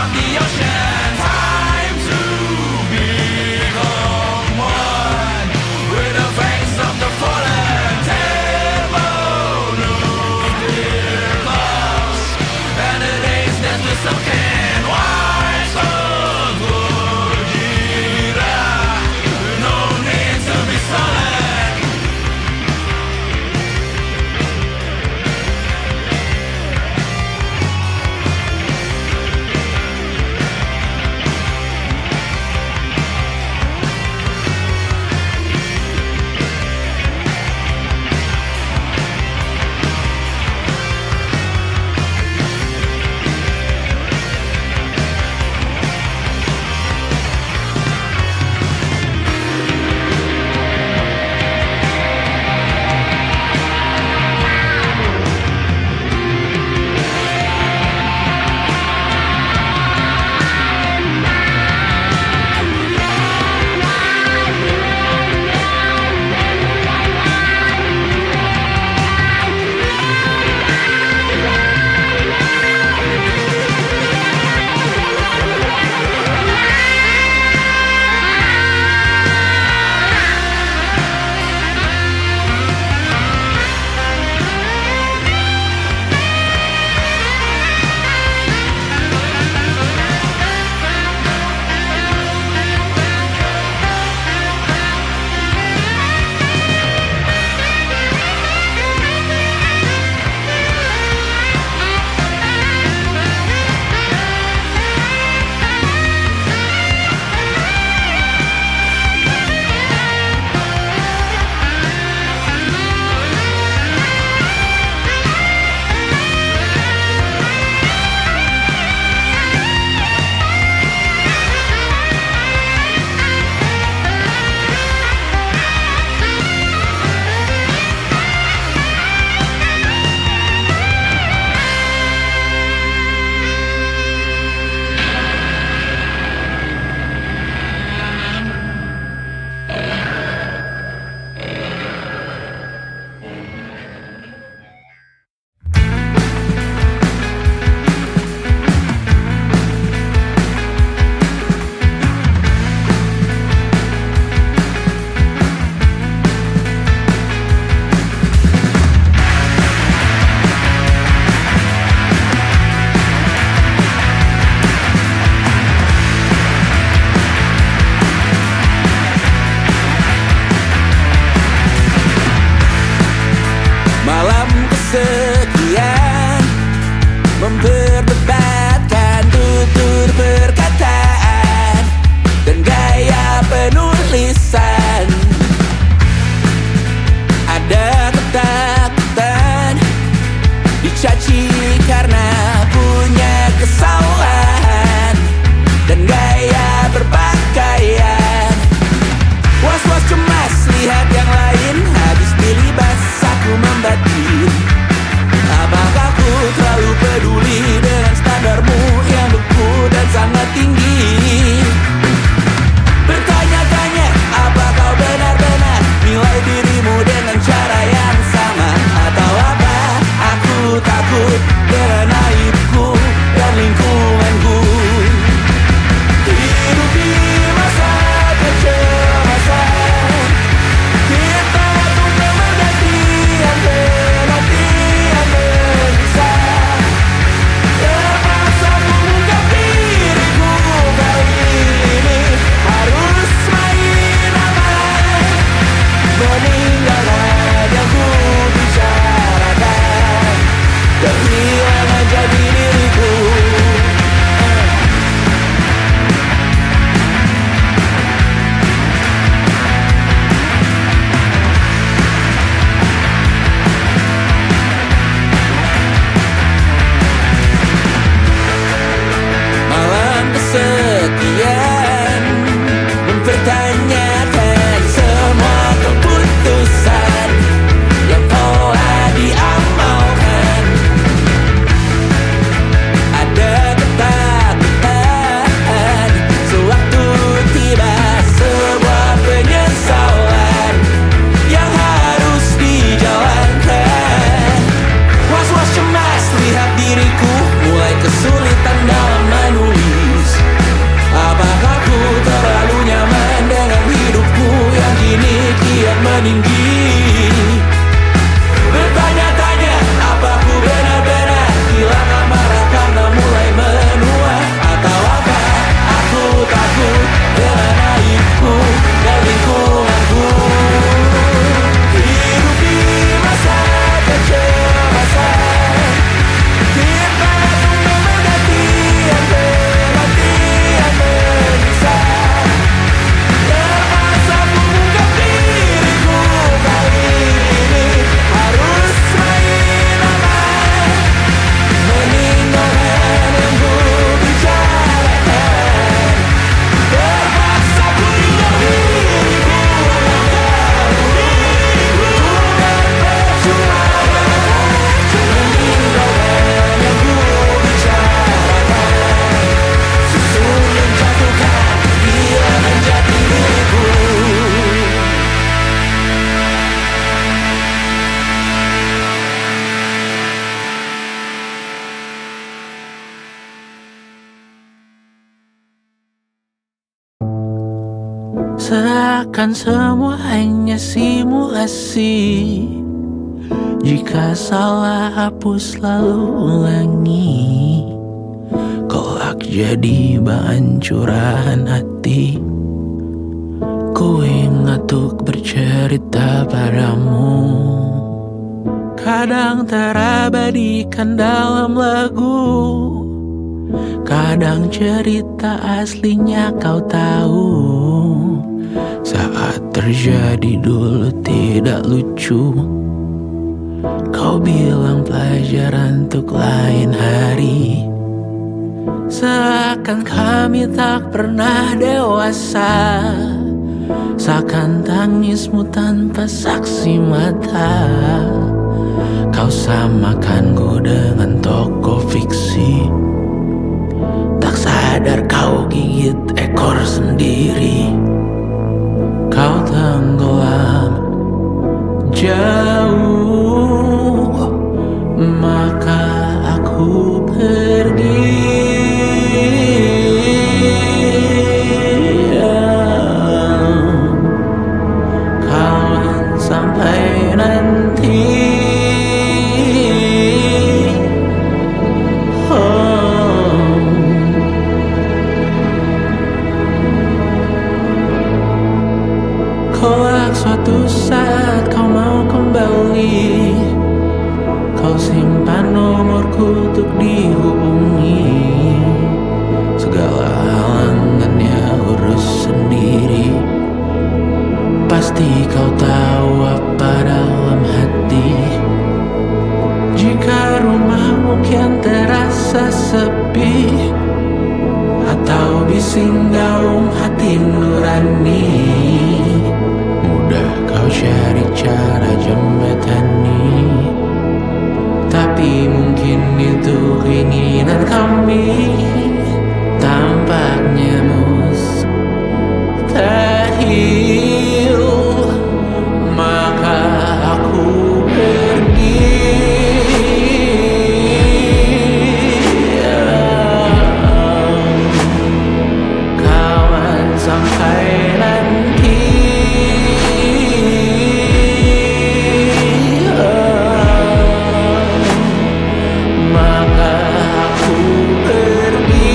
of the ocean. Time to become one with the face of the fallen. Thermonuclear clocks and the days that we're sunken. Why so Gojira? No need to be sullen. Seakan semua hanya simulasi. Jika salah hapus lalu ulangi. Kelak jadi bahan curahan hati. Ku ingat untuk bercerita padamu. Kadang terabadikan dalam lagu, kadang cerita aslinya kau tahu. Saat terjadi dulu tidak lucu, kau bilang pelajaran untuk lain hari. Seakan kami tak pernah dewasa, seakan tangismu tanpa saksi mata. Kau samakanku dengan tokoh fiksi, tak sadar kau gigit ekor sendiri. Kau tenggelam jauh, maka aku pergi. Kawan sampai nanti. Kelak suatu saat kau mau kembali, kau simpan nomorku untuk dihubungi. Segala halangannya urus sendiri. Pasti kau tahu apa dalam hati. Jika rumahmu kian terasa sepi, atau bising gaung hati nurani, mudah kau cari cara jembatani. Tapi mungkin itu keinginan kami, tampaknya mustahil. Maka aku pergi. Kawan sampai nanti. Maka aku pergi.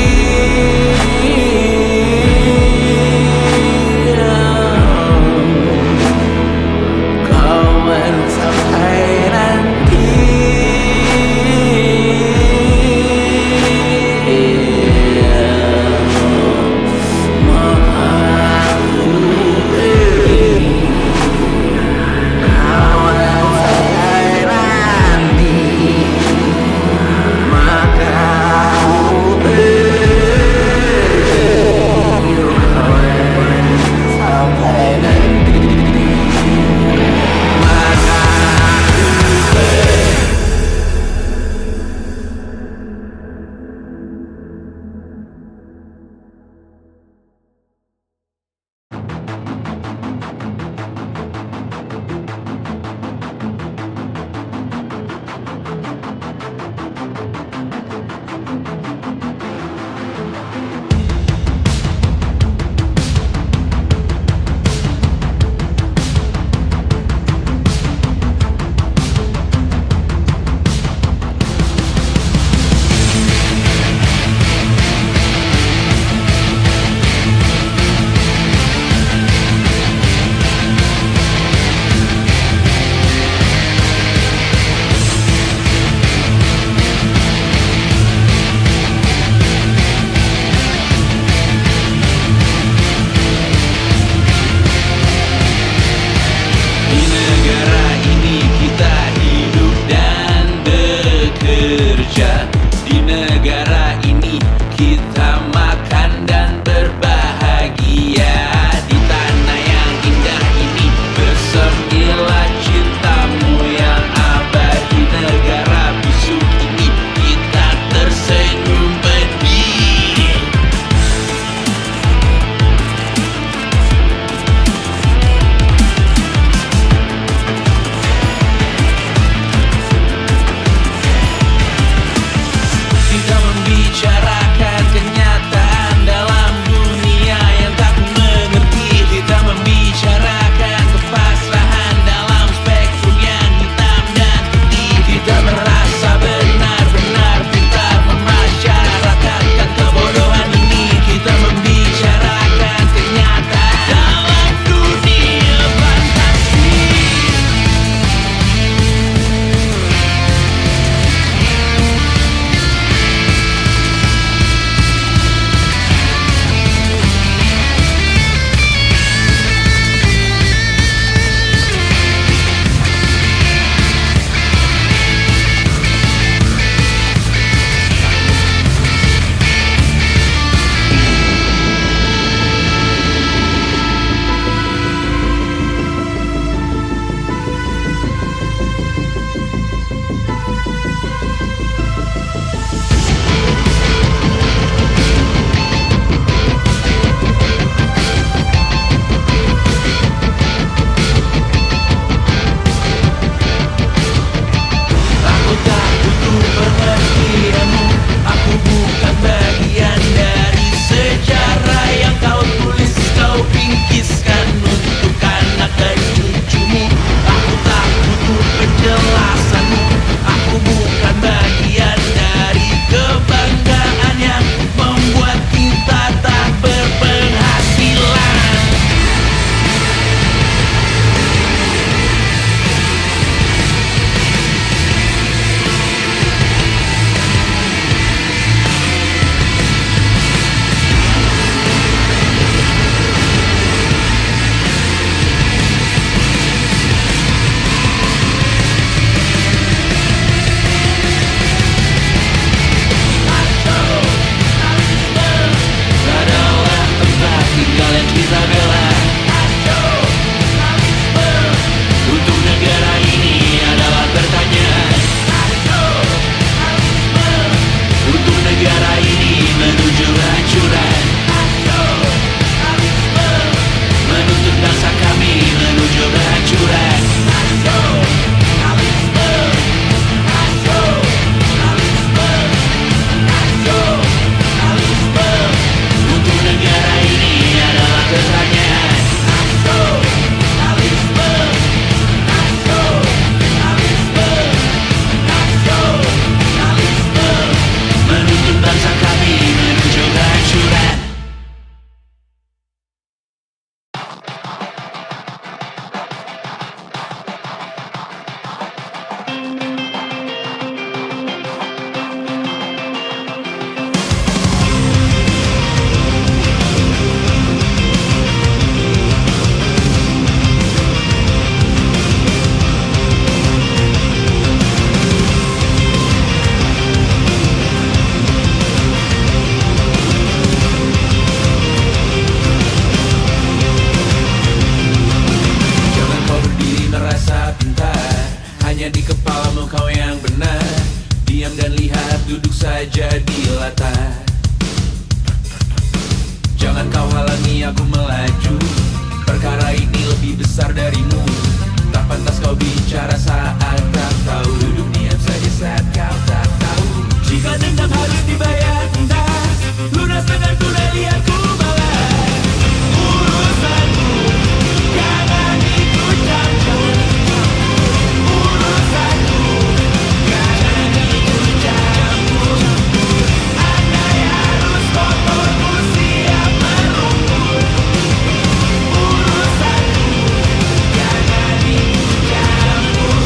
aku melaju. Perkara ini lebih besar darimu. Tak pantas kau bicara saat tak tahu. Duduk diam saja saat kau tak tahu. Jika dendam harus dibayar tuntas, lunas dengan tunai liar ku balas. Urusanku jangan ikut campur. Urusanku jangan ikut campur. Andai harus kotorku siap melumpur. Urusanku jangan ikut campur.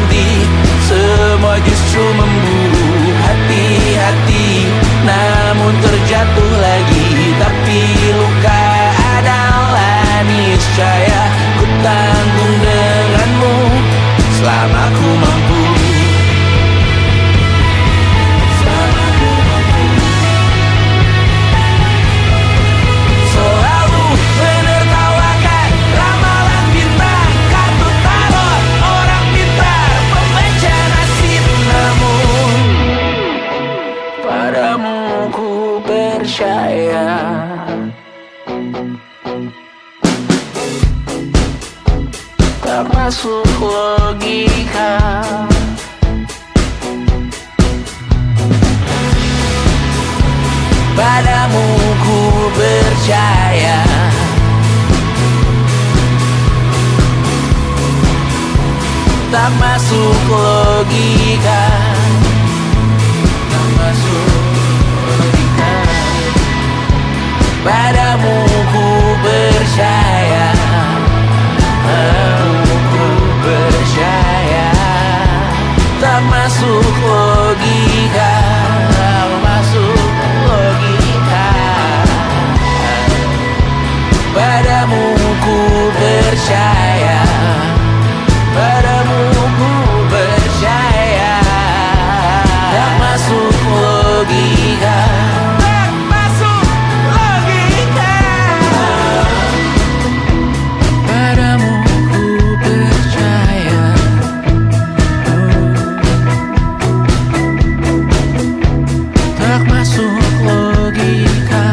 berhenti, semua justru memburu. Hati-hati, namun terjatuh lagi. Tapi luka adalah niscaya, ku tanggung denganmu selama ku mampu. Selalu menertawakan ramalan bintang, kartu tarot orang pintar, pembaca nasib. Namun padamu ku percaya. Tak masuk logika. Padamu ku percaya. Tak masuk logika. Tak masuk logika. Padamu ku percaya. Padamu ku percaya. Tak masuk logika. Tak masuk logika. Padamu ku percaya. Padamu ku percaya. Tak masuk logika. Tak masuk logika. Padamu ku percaya. Tak masuk logika.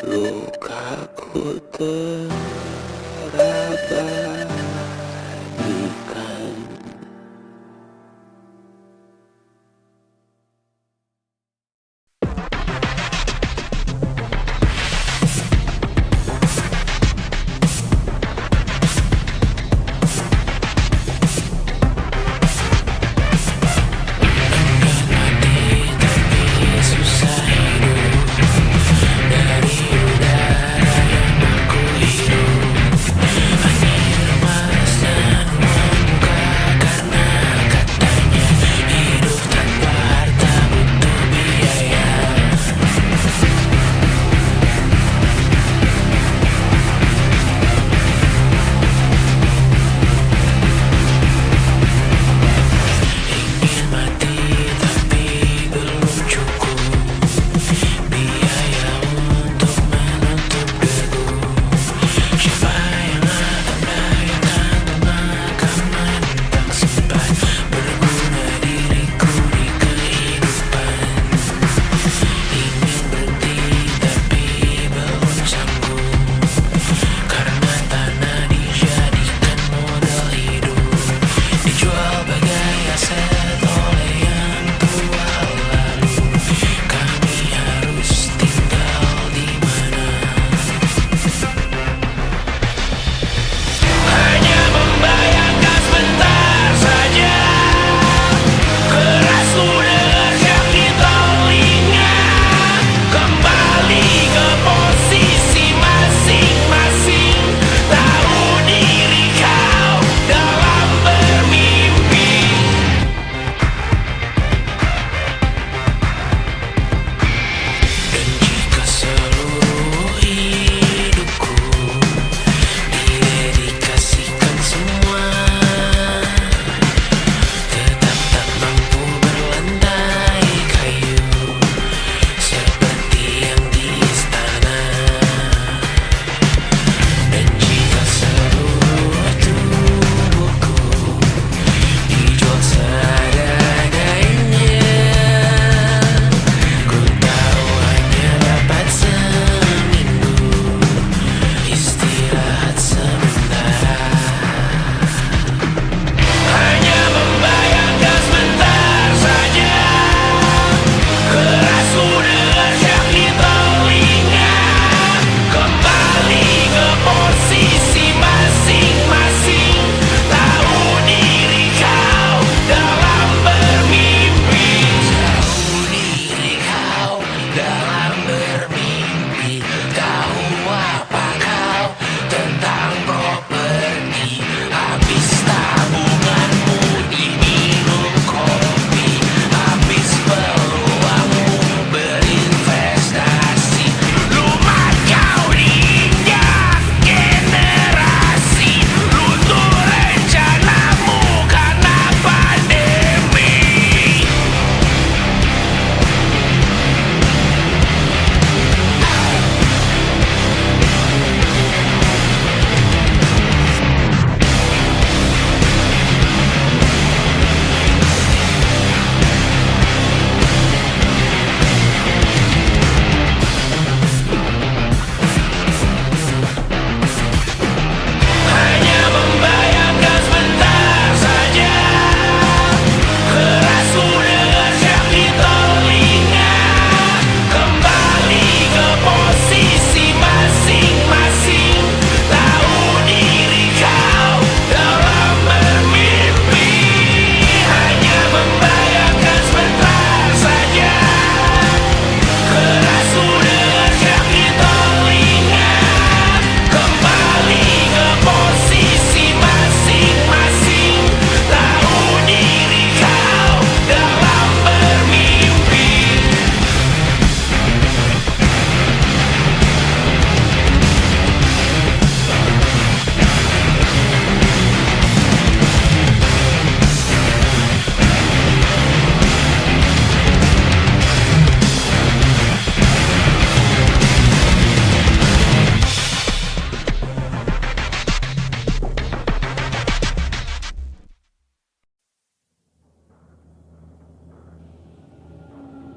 lukaku terabadikan.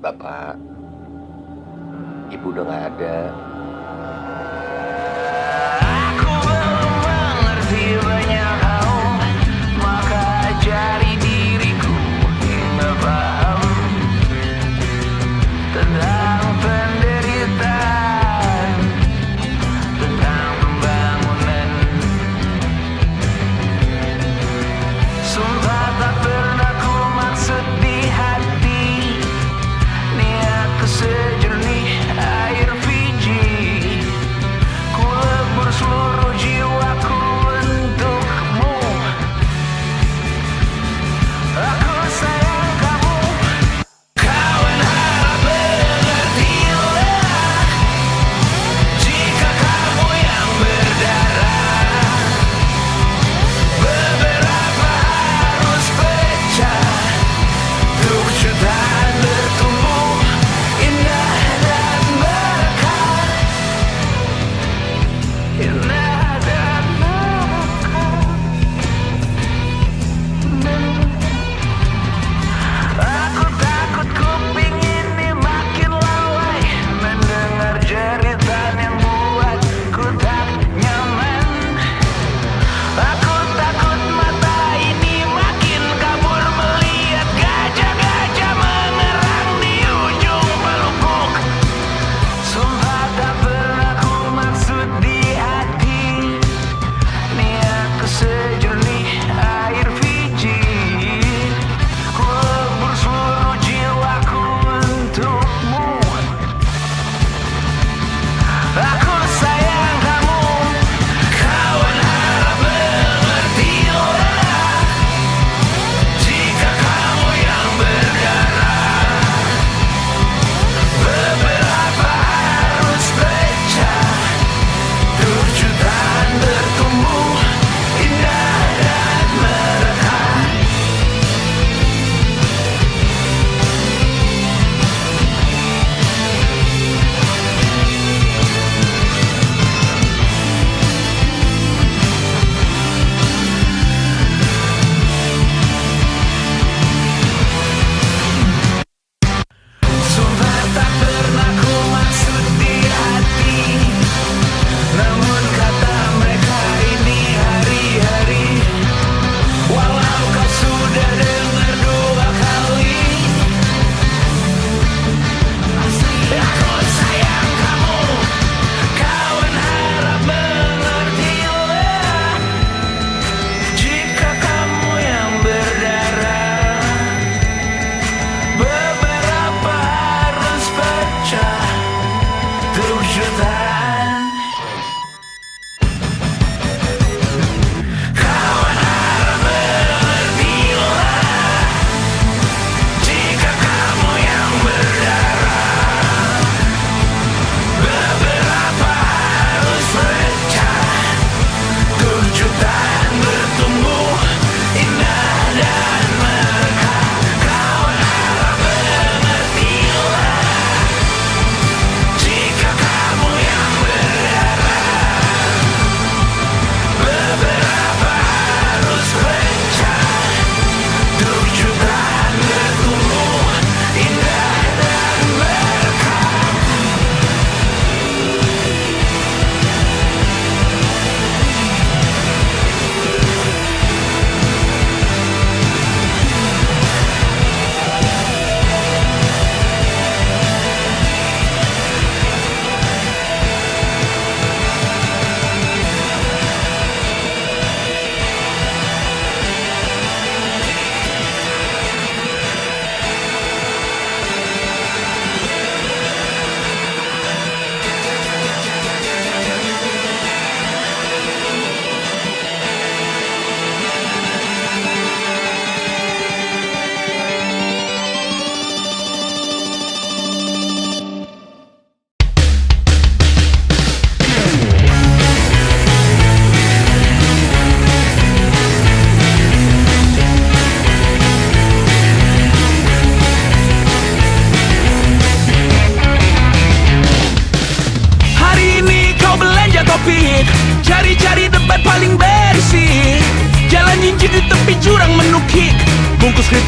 Bapak, Ibu udah nggak ada.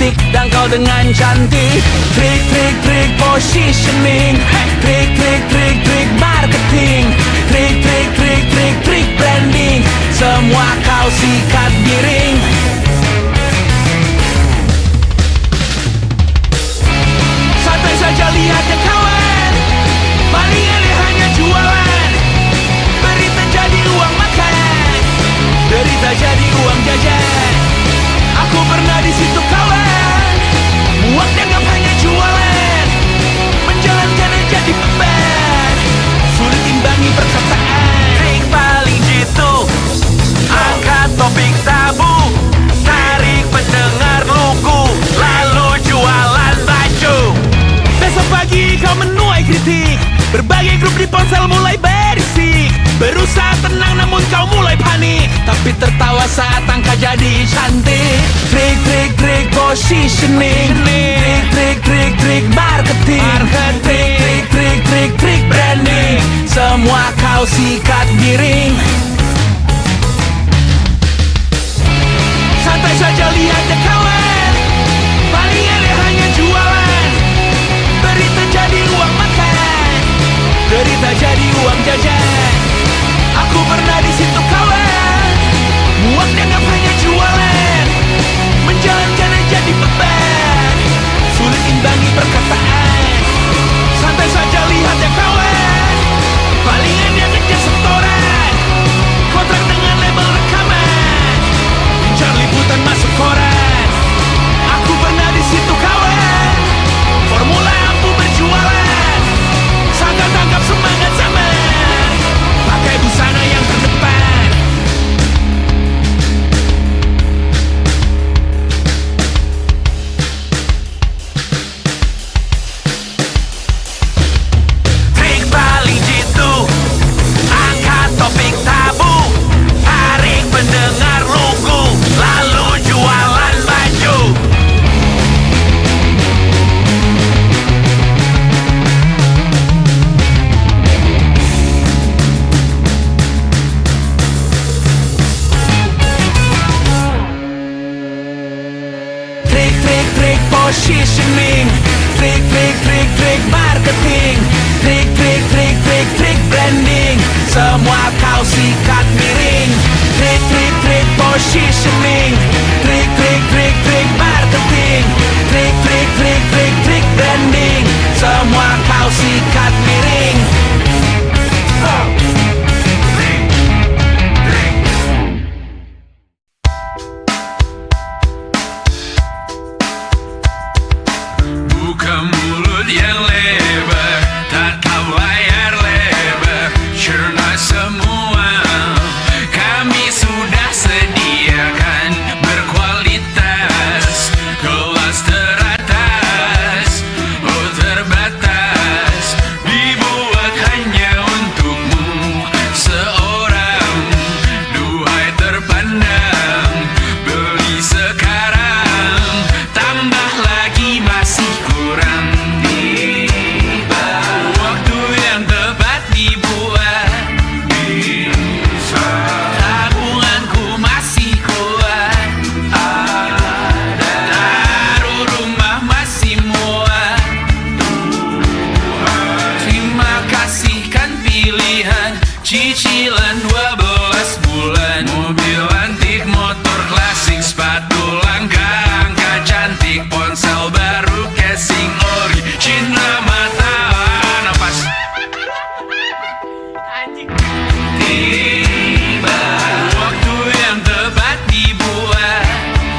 kritik dan kau dengan cantik. Trik, trik, trik positioning. Trik, trik, trik, trik marketing. Trik, trik, trik, trik, trik branding. Semua kau sikat miring. Santai saja lihat ya kawan, paling ini hanya jualan. Berita jadi uang makan, derita jadi uang jajan. Aku pernah di situ kawan, muak dianggap hanya jualan, menjalankan jadi beban, sulit imbangi perkataan. Trik paling jitu, angkat topik tabu, tarik pendengar lugu, lalu jualan baju. Besok pagi kau menuai kritik, berbagai grup di ponsel mulai berisik. Berusaha tenang namun kau mulai panik, tapi tertawa saat angka jadi cantik. Trik, trik, trik positioning. Trik, trik, trik, trik marketing. Trik, trik, trik, trik, trik branding. Semua kau sikat miring. Santai saja lihat ya kawan, paling ini hanya jualan. Berita jadi uang makan, derita jadi uang jajan. Aku pernah di situ kawan, muak dianggap hanya jualan, menjalankan jadi beban, sulit imbangi perkataan. Santai saja lihat ya kawan, palingan yang kejar setoran, kontrak dengan label rekaman, incar liputan masuk koran. Aku pernah di situ kawan, formula ampuh berjualan, sangka tangkap semangat zaman, pakai busana yang terdepan. Trik paling jitu, angkat topik tabu, tarik pendengar lugu, lalu jualan baju. Trik, trik, trik positioning. Trik, trik, trik, trik marketing. Trik, trik, trik, trik, trik branding. Semua kau sikat miring. Trik, trik, trik positioning. Trik, trik, trik, trik marketing. Trik, trik, trik, trik, trik branding. Semua kau sikat miring. Buka mulut yang lebar, tatap layar lebar, cerna semua. Kami sudah sediakan berkualitas, kelas teratas, oh terbatas, dibuat hanya untukmu seorang. Duhai terpandang, beli sekarang, tambah lagi masih kurang. Tiba waktu yang tepat dibuat, bisa tabunganku masih kuat, ada taruh rumah masih muat. Terima kasih kan pilihan, cicilan 12 bulan, mobil antik, motor klasik, sepatu langka, angka cantik, ponsel baru, casing ori, cindera mata, napas. Tiba waktu yang tepat dibuat,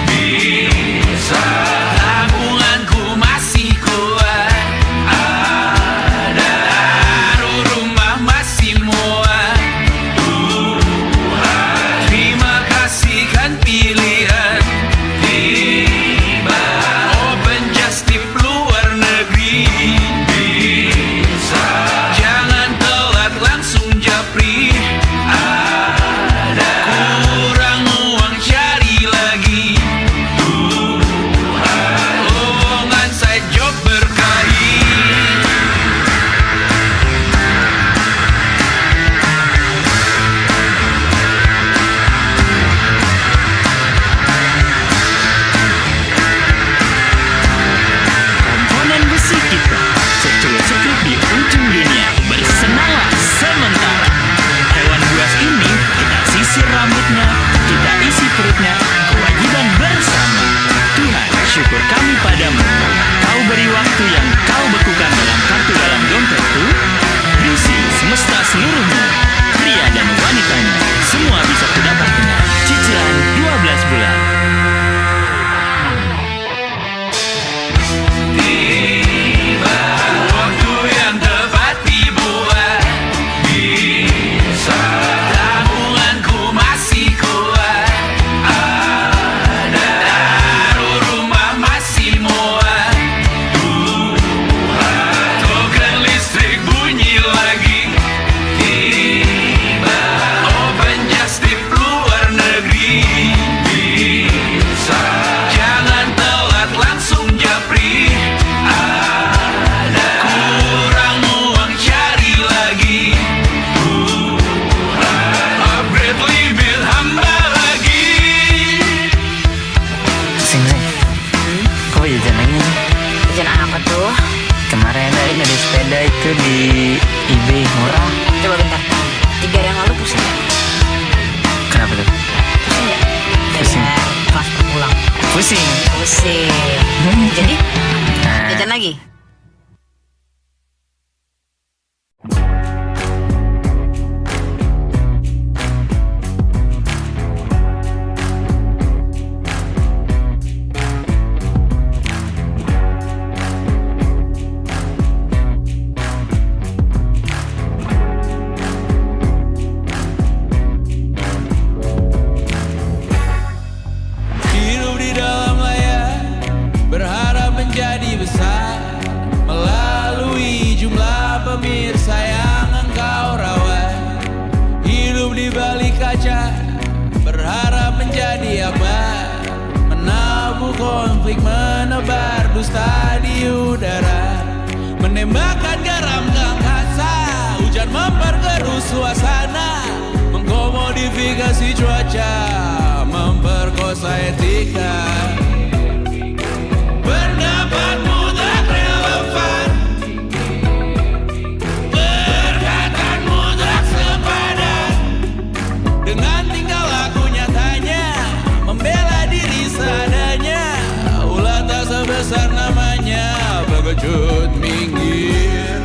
bisa tabunganku masih kuat, ada taruh rumah masih muat. di balik kaca, berharap menjadi apa? Menabuh konflik, menebar dusta di udara, menembakkan garam ke angkasa, hujan memperkeruh suasana, mengkomodifikasi cuaca, memperkosa etika. Pendapatmu tak relevan, perkataanmu tak sepadan dengan tingkah laku nyatanya, membela diri seadanya, ulah tak sebesar namanya, pengecut minggir.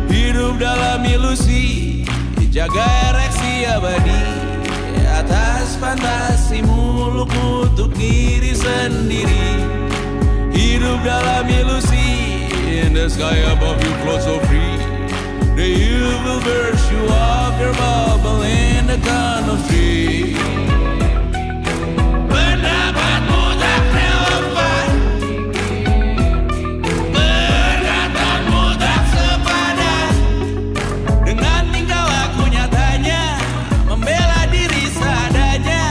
Hidup dalam ilusi, jaga ereksi abadi, atas fantasi muluk untuk diri sendiri. Hidup dalam ilusi, in the sky above you float so free. The evil virtue of your bubble in the crown of tree. Pendapatmu tak relevan, perkataanmu tak sepadan dengan tingkah laku nyatanya, membela diri seadanya,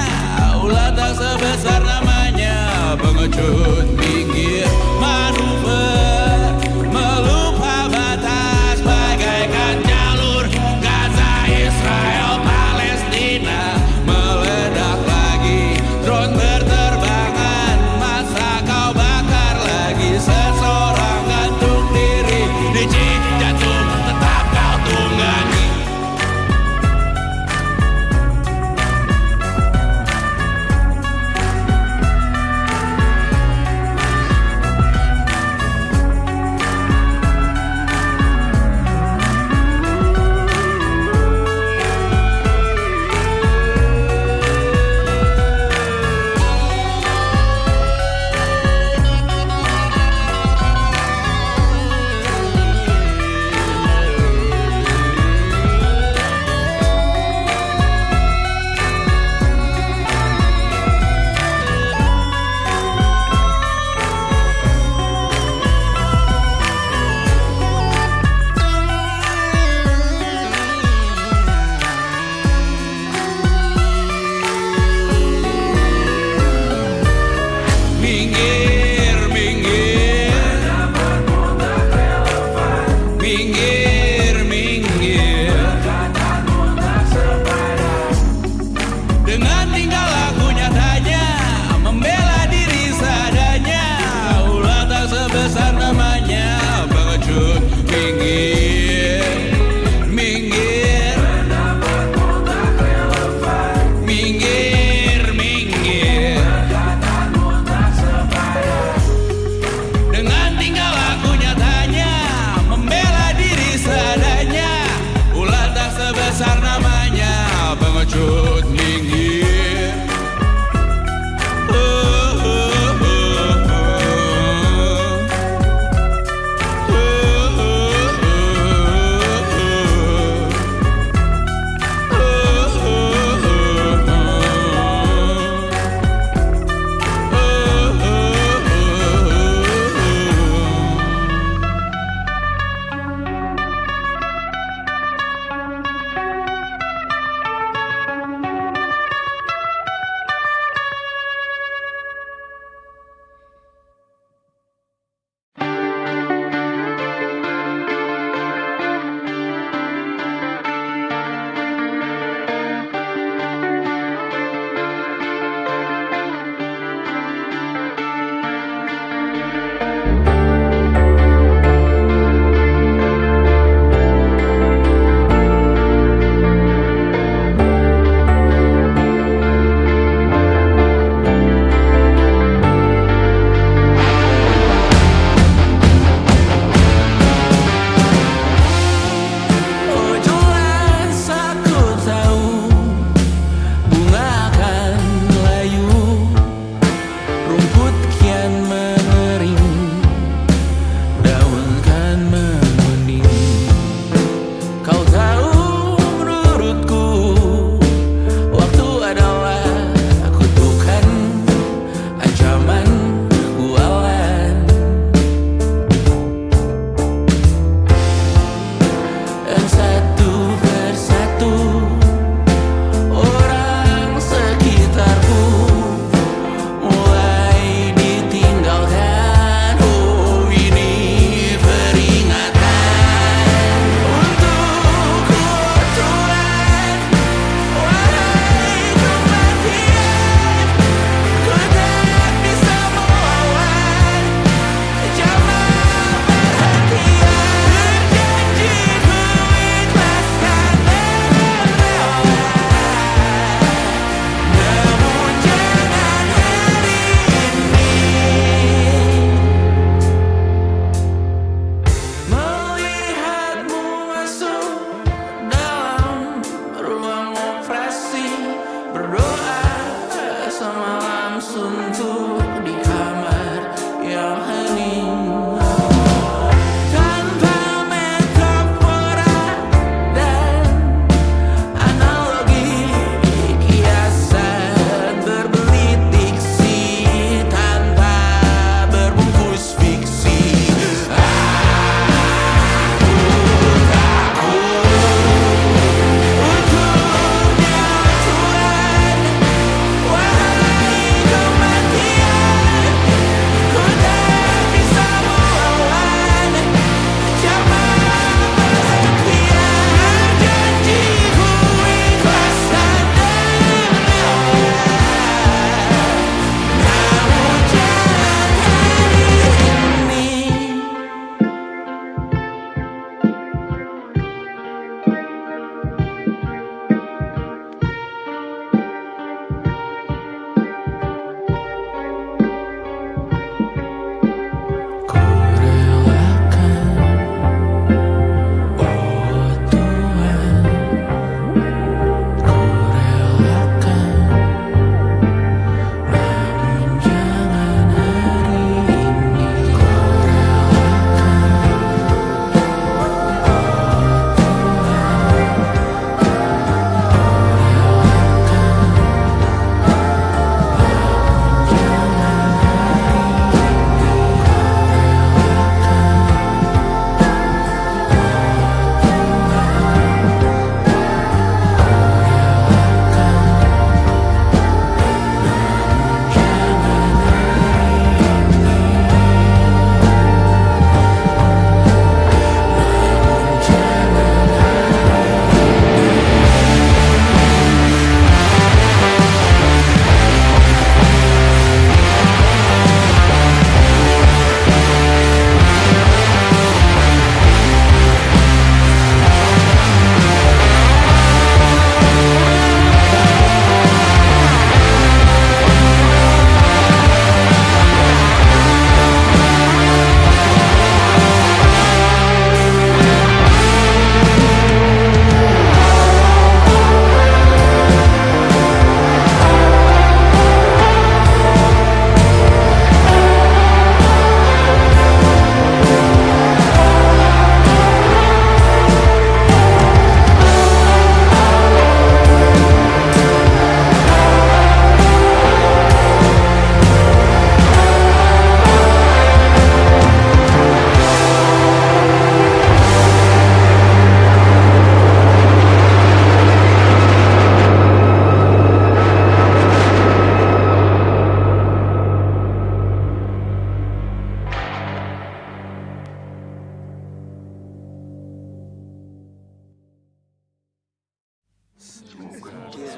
ulah tak sebesar namanya, pengecut minggir. Manuver melupa batas bagaikan jalur Gaza, Israel, Palestina, meledak lagi, drone berterbangan, masa kau bakar lagi, seseorang gantung diri, DJ jatuh tetap kau tunggangi. Minggir, minggir, minggir, minggir, dengan tingkah laku nyatanya, membela diri seadanya, ulah tak sebesar namanya, pengecut minggir, minggir, minggir, minggir, dengan tingkah laku nyatanya, membela diri seadanya, ulah tak sebesar namanya, pengecut minggir.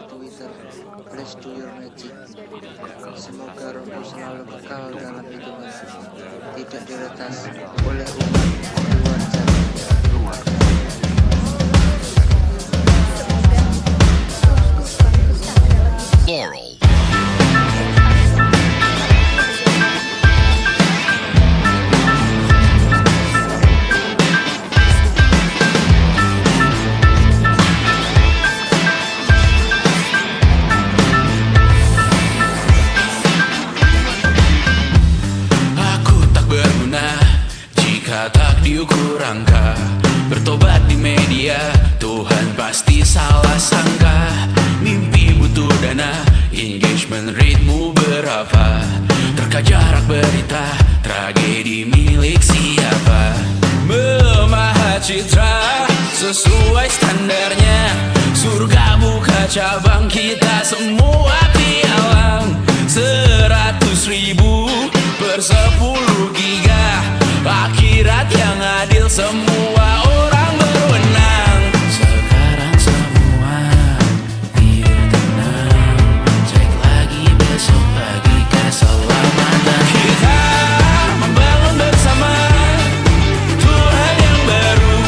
Twitter. Please do your magic. Semoga rohku selalu kekal dalam hitungan, tidak diretas oleh umat luar sana. Aku tak berguna jika tak diukur angka. Bertobat di media, Tuhan pasti salah sangka. Mimpi butuh dana, engagement ritmu berapa? Terka jarak berita, tragedi milik siapa? Memahat citra sesuai standarnya. Surga buka cabang, kita semua pialang. 100.000 per 10 giga. Akhirat yang adil, semua orang berwenang. Sekarang semua hidup tenang. Cek lagi besok pagi keselamatan. Kita membangun bersama Tuhan yang baru,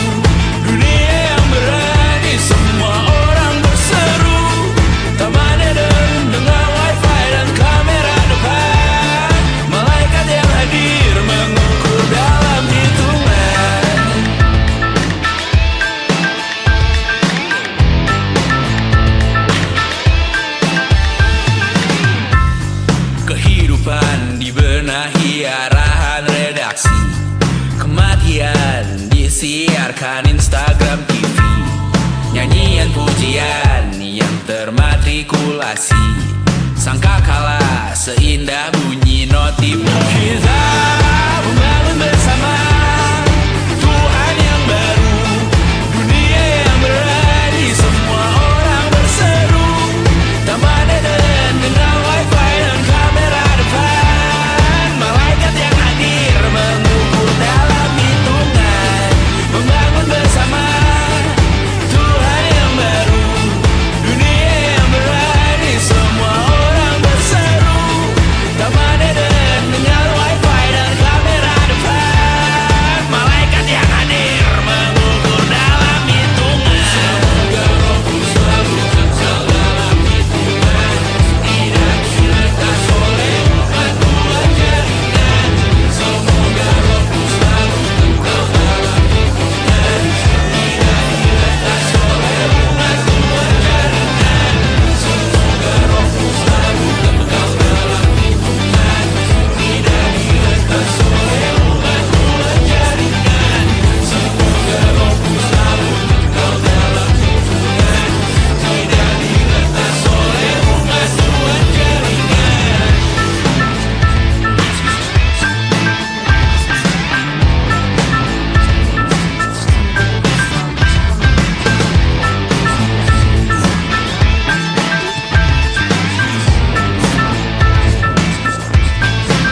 dunia yang berani. Semua orang berseru. Taman Eden dengan wifi dan kamera depan. Malaikat yang hadir mengukur dalam hitungan. Kehidupan dibenahi arahan redaksi. Kematian disiarkan Instagram TV. Nyanyian pujian yang termatrikulasi. Sangka kalah seindah bunyi notif. Kita membangun bersama Tuhan yang baru, dunia yang berani. Semua orang berseru. Taman Eden dengan wifi dan kamera depan. Malaikat yang hadir mengukur dalam hitungan. Membangun bersama Tuhan yang baru, dunia yang berani. Semua orang berseru. Taman Eden dengan wifi dan kamera depan. Malaikat yang hadir mengukur dalam hitungan. Semoga rohku selalu kekal dalam hitungan. Tidak diretas oleh umat luar jaringan. Semoga rohku selalu kekal dalam hitungan. Tidak diretas oleh umat luar jaringan. Semoga rohku selalu kekal dalam hitungan. Tidak diretas oleh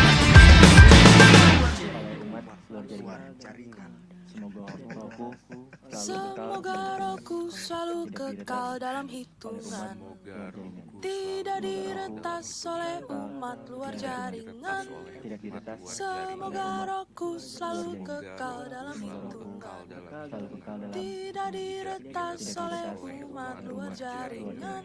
umat luar jaringan. Semoga rohku selalu kekal dalam hitungan. Tidak diretas oleh umat luar jaringan. Semoga rohku selalu kekal dalam hitungan, tidak diretas oleh umat luar jaringan. Semoga rohku selalu kekal dalam hitungan, tidak diretas oleh umat luar jaringan.